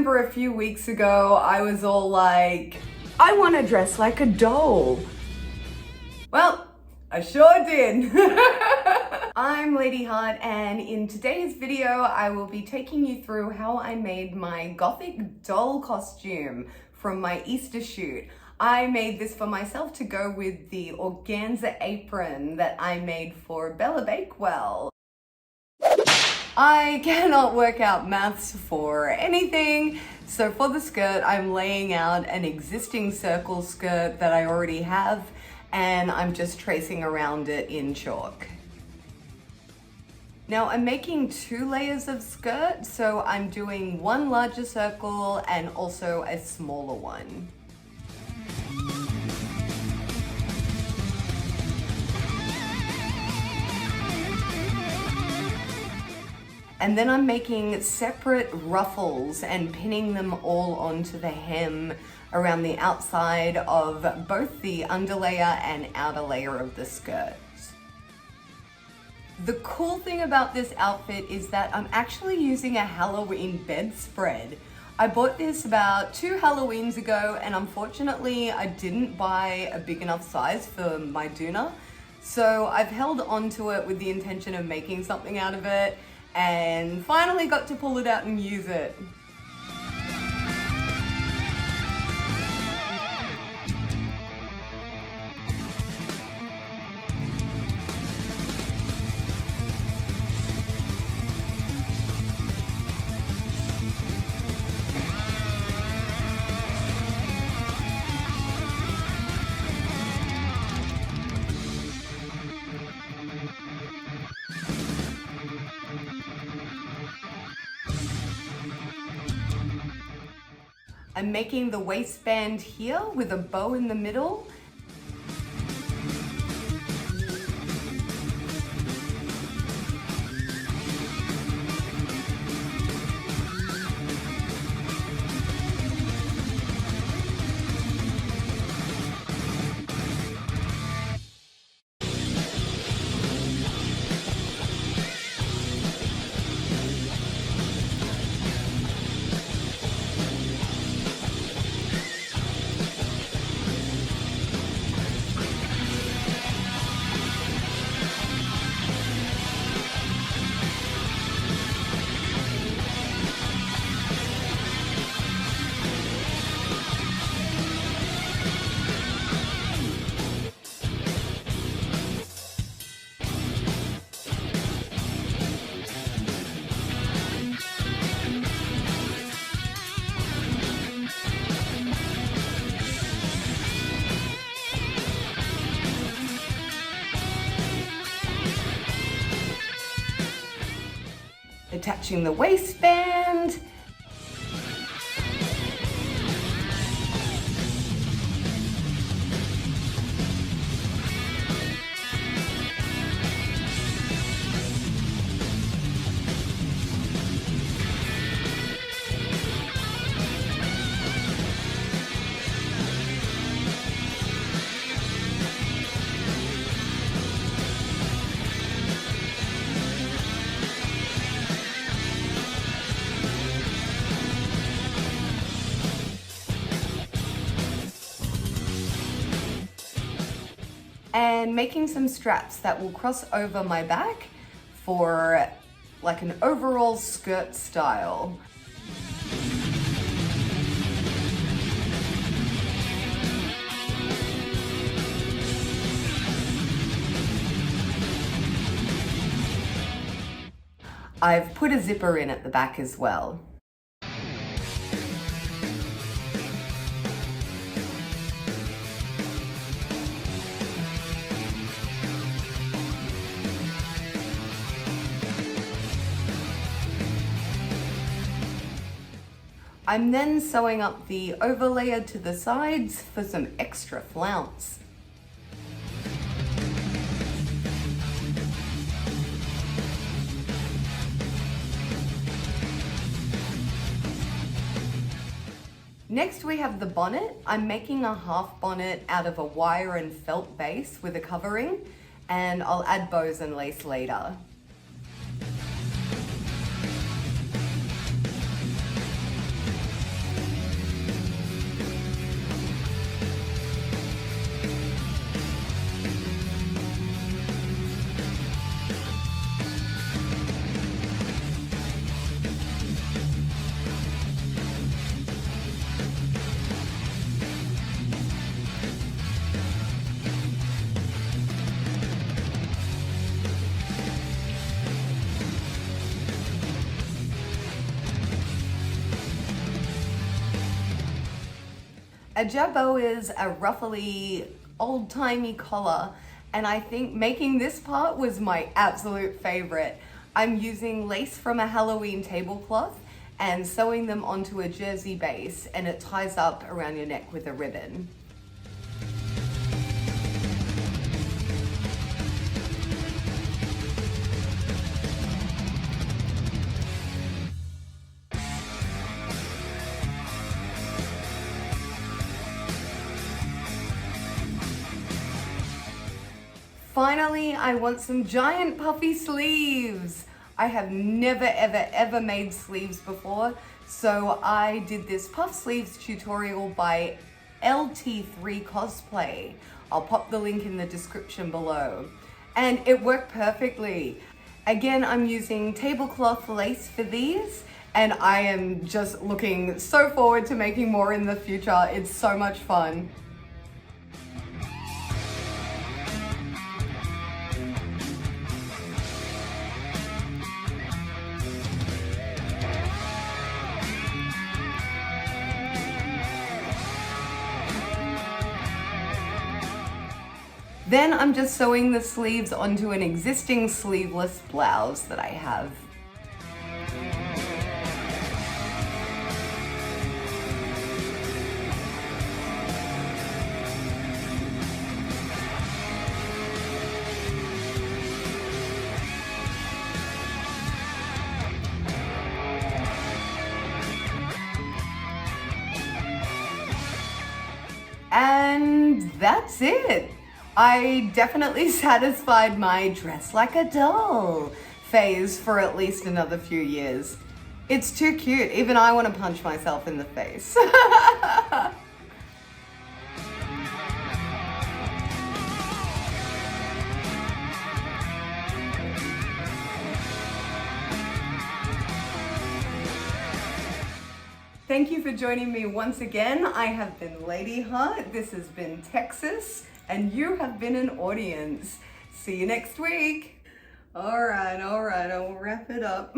remember a few weeks ago, I was all like, I want to dress like a doll. Well, I sure did. I'm Lady Hart, and in today's video, I will be taking you through how I made my Gothic doll costume from my Easter shoot. I made this for myself to go with the organza apron that I made for Bella Bakewell. I cannot work out maths for anything, so for the skirt, I'm laying out an existing circle skirt that I already have, and I'm just tracing around it in chalk. Now I'm making 2 layers of skirt, so I'm doing one larger circle and also a smaller one. And then I'm making separate ruffles and pinning them all onto the hem around the outside of both the underlayer and outer layer of the skirt. The cool thing about this outfit is that I'm actually using a Halloween bedspread. I bought this about 2 Halloweens ago, and unfortunately I didn't buy a big enough size for my doona. So I've held onto it with the intention of making something out of it, and finally got to pull it out and use it. I'm making the waistband here with a bow in the middle. Attaching the waistband. And making some straps that will cross over my back for like an overall skirt style. I've put a zipper in at the back as well. I'm then sewing up the overlayer to the sides for some extra flounce. Next we have the bonnet. I'm making a half bonnet out of a wire and felt base with a covering, and I'll add bows and lace later. A jabot is a ruffly, old-timey collar, and I think making this part was my absolute favorite. I'm using lace from a Halloween tablecloth and sewing them onto a jersey base, and it ties up around your neck with a ribbon. Finally, I want some giant puffy sleeves. I have never ever made sleeves before, so I did this puff sleeves tutorial by LT3 Cosplay. I'll pop the link in the description below. And it worked perfectly. Again, I'm using tablecloth lace for these, and I am just looking so forward to making more in the future. It's so much fun. Then I'm just sewing the sleeves onto an existing sleeveless blouse that I have. And that's it. I definitely satisfied my dress like a doll phase for at least another few years. It's too cute. Even I want to punch myself in the face. Thank you for joining me once again. I have been Lady Hart, this has been Texas, and you have been an audience. See you next week. All right, I'll wrap it up.